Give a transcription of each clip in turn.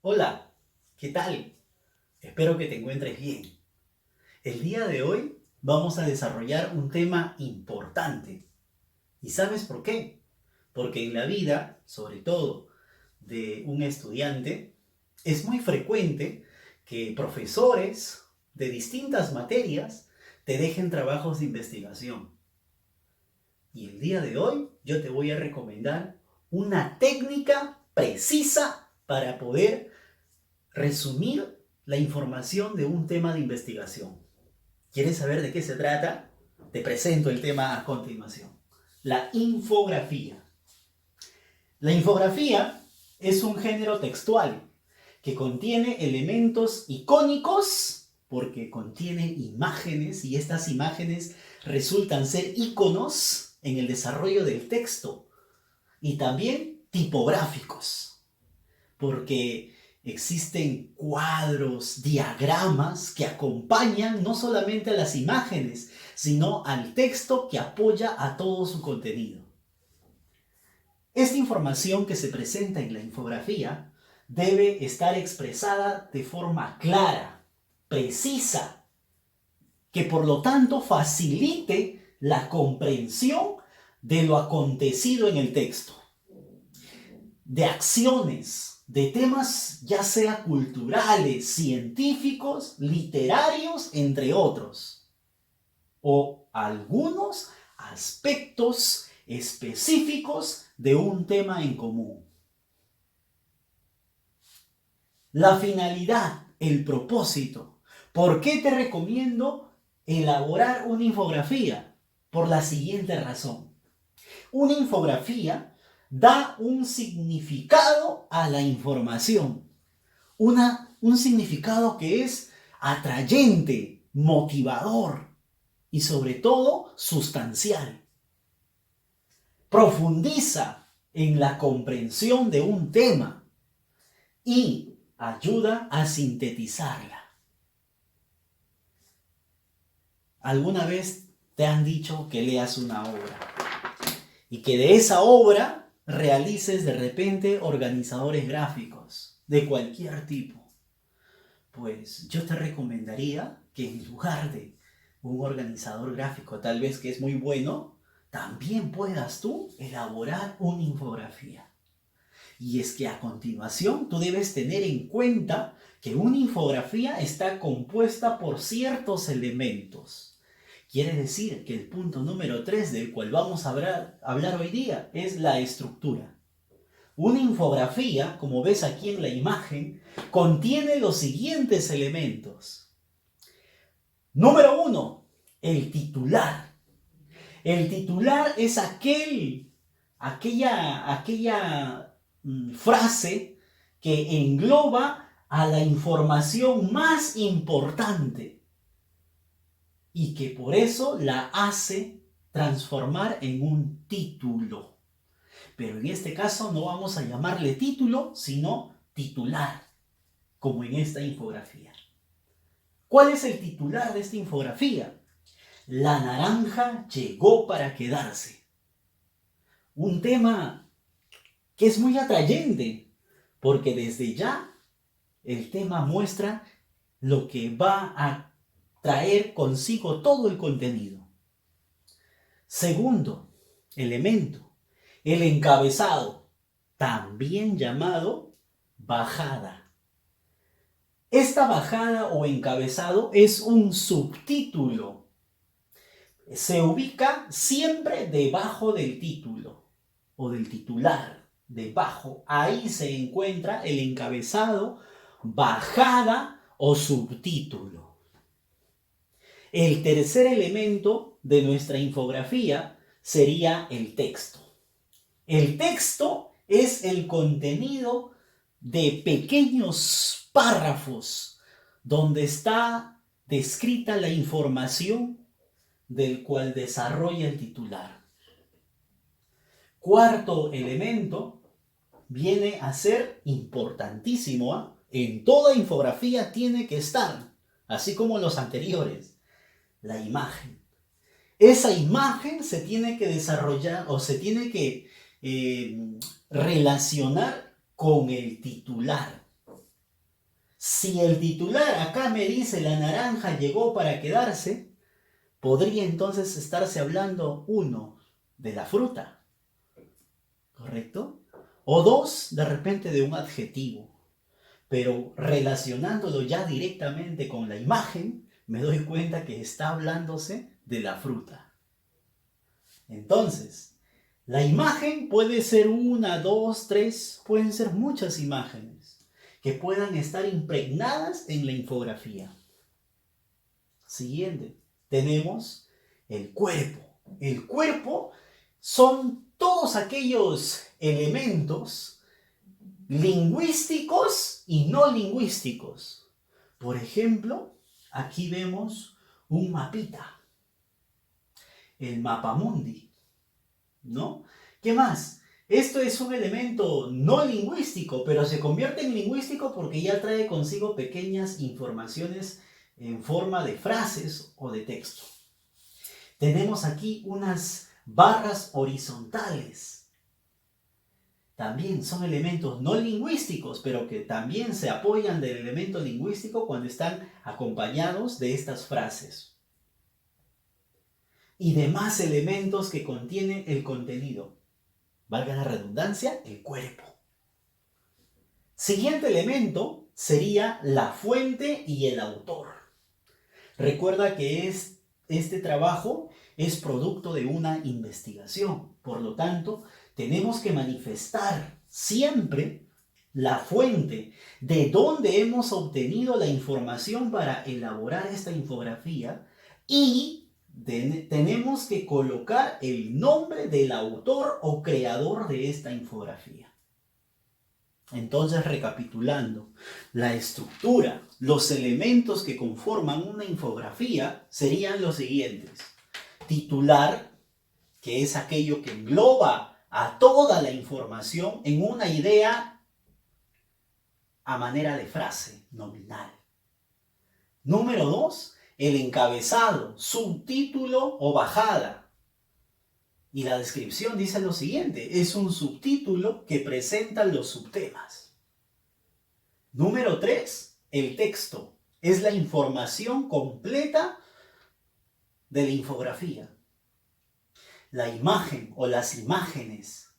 Hola, ¿qué tal? Espero que te encuentres bien. El día de hoy vamos a desarrollar un tema importante. ¿Y sabes por qué? Porque en la vida, sobre todo de un estudiante, es muy frecuente que profesores de distintas materias te dejen trabajos de investigación. Y el día de hoy yo te voy a recomendar una técnica precisa para poder resumir la información de un tema de investigación. ¿Quieres saber de qué se trata? Te presento el tema a continuación. La infografía. La infografía es un género textual que contiene elementos icónicos porque contiene imágenes y estas imágenes resultan ser iconos en el desarrollo del texto y también tipográficos porque existen cuadros, diagramas que acompañan no solamente a las imágenes, sino al texto que apoya a todo su contenido. Esta información que se presenta en la infografía debe estar expresada de forma clara, precisa, que por lo tanto facilite la comprensión de lo acontecido en el texto, de acciones, de temas ya sea culturales, científicos, literarios, entre otros, o algunos aspectos específicos de un tema en común. La finalidad, el propósito. ¿Por qué te recomiendo elaborar una infografía? Por la siguiente razón. Una infografía da un significado a la información. Un significado que es atrayente, motivador y sobre todo sustancial. Profundiza en la comprensión de un tema y ayuda a sintetizarla. ¿Alguna vez te han dicho que leas una obra y que de esa obra realices de repente organizadores gráficos de cualquier tipo? Pues yo te recomendaría que en lugar de un organizador gráfico tal vez que es muy bueno, también puedas tú elaborar una infografía. Y es que a continuación tú debes tener en cuenta que una infografía está compuesta por ciertos elementos. Quiere decir que el punto número 3 del cual vamos a hablar hoy día es la estructura. Una infografía, como ves aquí en la imagen, contiene los siguientes elementos. Número 1, el titular. El titular es aquella frase que engloba a la información más importante y que por eso la hace transformar en un título. Pero en este caso no vamos a llamarle título, sino titular, como en esta infografía. ¿Cuál es el titular de esta infografía? La naranja llegó para quedarse. Un tema que es muy atrayente, porque desde ya el tema muestra lo que va a traer consigo todo el contenido. Segundo elemento, el encabezado, también llamado bajada. Esta bajada o encabezado es un subtítulo. Se ubica siempre debajo del título o del titular. Debajo, ahí se encuentra el encabezado, bajada o subtítulo. El tercer elemento de nuestra infografía sería el texto. El texto es el contenido de pequeños párrafos donde está descrita la información del cual desarrolla el titular. Cuarto elemento viene a ser importantísimo, ¿eh? En toda infografía tiene que estar, así como los anteriores, la imagen. Esa imagen se tiene que desarrollar o se tiene que relacionar con el titular. Si el titular acá me dice la naranja llegó para quedarse, podría entonces estarse hablando, uno, de la fruta, ¿correcto? O dos, de repente de un adjetivo. Pero relacionándolo ya directamente con la imagen, me doy cuenta que está hablándose de la fruta. Entonces, la imagen puede ser una, dos, tres, pueden ser muchas imágenes que puedan estar impregnadas en la infografía. Siguiente, tenemos el cuerpo. El cuerpo son todos aquellos elementos lingüísticos y no lingüísticos. Por ejemplo, aquí vemos un mapita, el mapamundi, ¿no? ¿Qué más? Esto es un elemento no lingüístico, pero se convierte en lingüístico porque ya trae consigo pequeñas informaciones en forma de frases o de texto. Tenemos aquí unas barras horizontales. También son elementos no lingüísticos, pero que también se apoyan del elemento lingüístico cuando están acompañados de estas frases. Y demás elementos que contiene el contenido. Valga la redundancia, el cuerpo. Siguiente elemento sería la fuente y el autor. Recuerda que este trabajo es producto de una investigación. Por lo tanto, tenemos que manifestar siempre la fuente de dónde hemos obtenido la información para elaborar esta infografía y tenemos que colocar el nombre del autor o creador de esta infografía. Entonces, recapitulando, la estructura, los elementos que conforman una infografía serían los siguientes. Titular, que es aquello que engloba a toda la información en una idea a manera de frase nominal. Número 2, el encabezado, subtítulo o bajada. Y la descripción dice lo siguiente, es un subtítulo que presenta los subtemas. Número 3, el texto, es la información completa de la infografía. La imagen o las imágenes,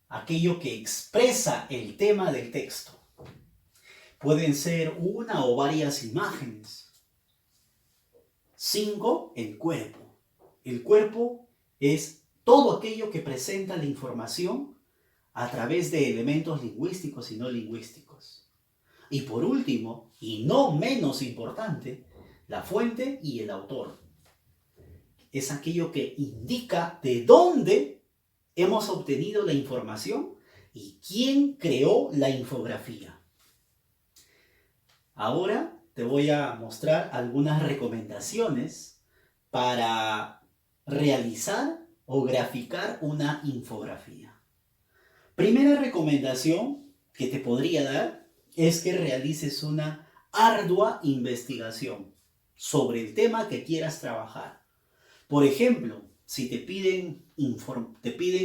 aquello que expresa el tema del texto. Pueden ser una o varias imágenes. 5, el cuerpo. El cuerpo es todo aquello que presenta la información a través de elementos lingüísticos y no lingüísticos. Y por último, y no menos importante, la fuente y el autor. Es aquello que indica de dónde hemos obtenido la información y quién creó la infografía. Ahora te voy a mostrar algunas recomendaciones para realizar o graficar una infografía. Primera recomendación que te podría dar es que realices una ardua investigación sobre el tema que quieras trabajar. Por ejemplo, si te piden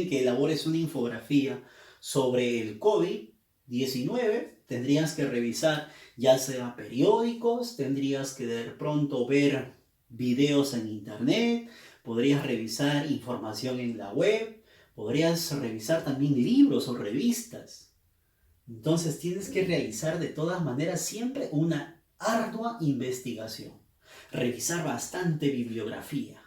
que elabores una infografía sobre el COVID-19, tendrías que revisar ya sea periódicos, tendrías que de pronto ver videos en internet, podrías revisar información en la web, podrías revisar también libros o revistas. Entonces tienes que realizar de todas maneras siempre una ardua investigación. Revisar bastante bibliografía.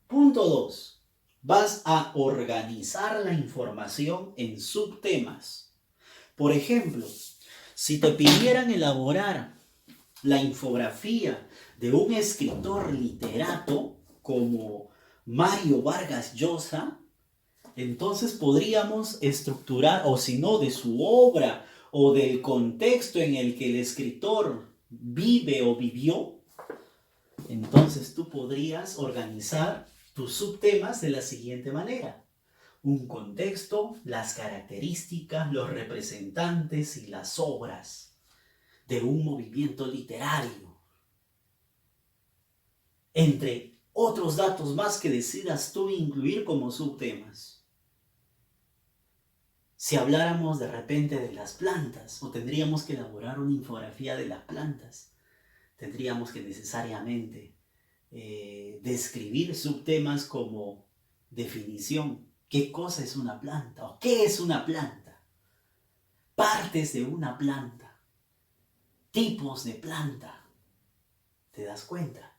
Punto 2. Vas a organizar la información en subtemas. Por ejemplo, si te pidieran elaborar la infografía de un escritor literato como Mario Vargas Llosa, entonces podríamos estructurar, o si no, de su obra o del contexto en el que el escritor vive o vivió, entonces tú podrías organizar tus subtemas de la siguiente manera. Un contexto, las características, los representantes y las obras de un movimiento literario. Entre otros datos más que decidas tú incluir como subtemas. Si habláramos de repente de las plantas, o tendríamos que elaborar una infografía de las plantas, tendríamos que necesariamente describir subtemas como definición, qué cosa es una planta o qué es una planta, partes de una planta, tipos de planta. ¿Te das cuenta?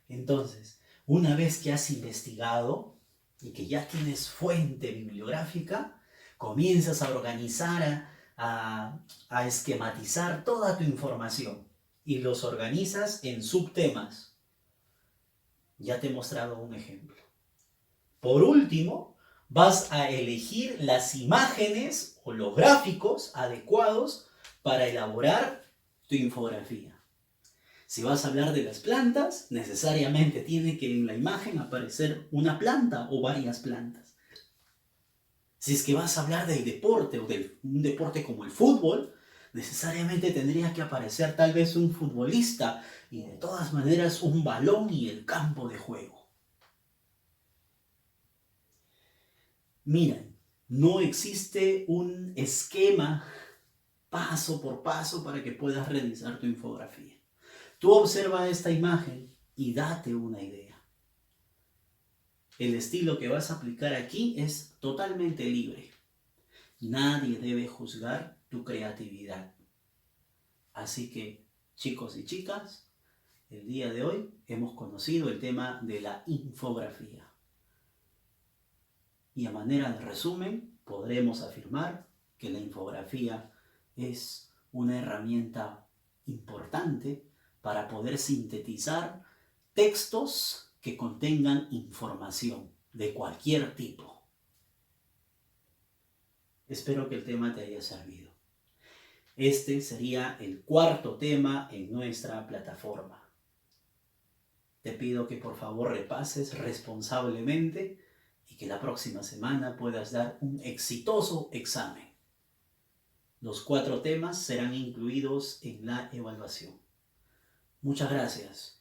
Entonces, una vez que has investigado y que ya tienes fuente bibliográfica, comienzas a organizar, a esquematizar toda tu información y los organizas en subtemas. Ya te he mostrado un ejemplo. Por último, vas a elegir las imágenes o los gráficos adecuados para elaborar tu infografía. Si vas a hablar de las plantas, necesariamente tiene que en la imagen aparecer una planta o varias plantas. Si es que vas a hablar del deporte o de un deporte como el fútbol, necesariamente tendría que aparecer tal vez un futbolista y de todas maneras un balón y el campo de juego. Miren, no existe un esquema paso por paso para que puedas realizar tu infografía. Tú observa esta imagen y date una idea. El estilo que vas a aplicar aquí es totalmente libre. Nadie debe juzgar tu creatividad. Así que, chicos y chicas, el día de hoy hemos conocido el tema de la infografía. Y a manera de resumen, podremos afirmar que la infografía es una herramienta importante para poder sintetizar textos que contengan información de cualquier tipo. Espero que el tema te haya servido. Este sería el cuarto tema en nuestra plataforma. Te pido que por favor repases responsablemente y que la próxima semana puedas dar un exitoso examen. Los 4 temas serán incluidos en la evaluación. Muchas gracias.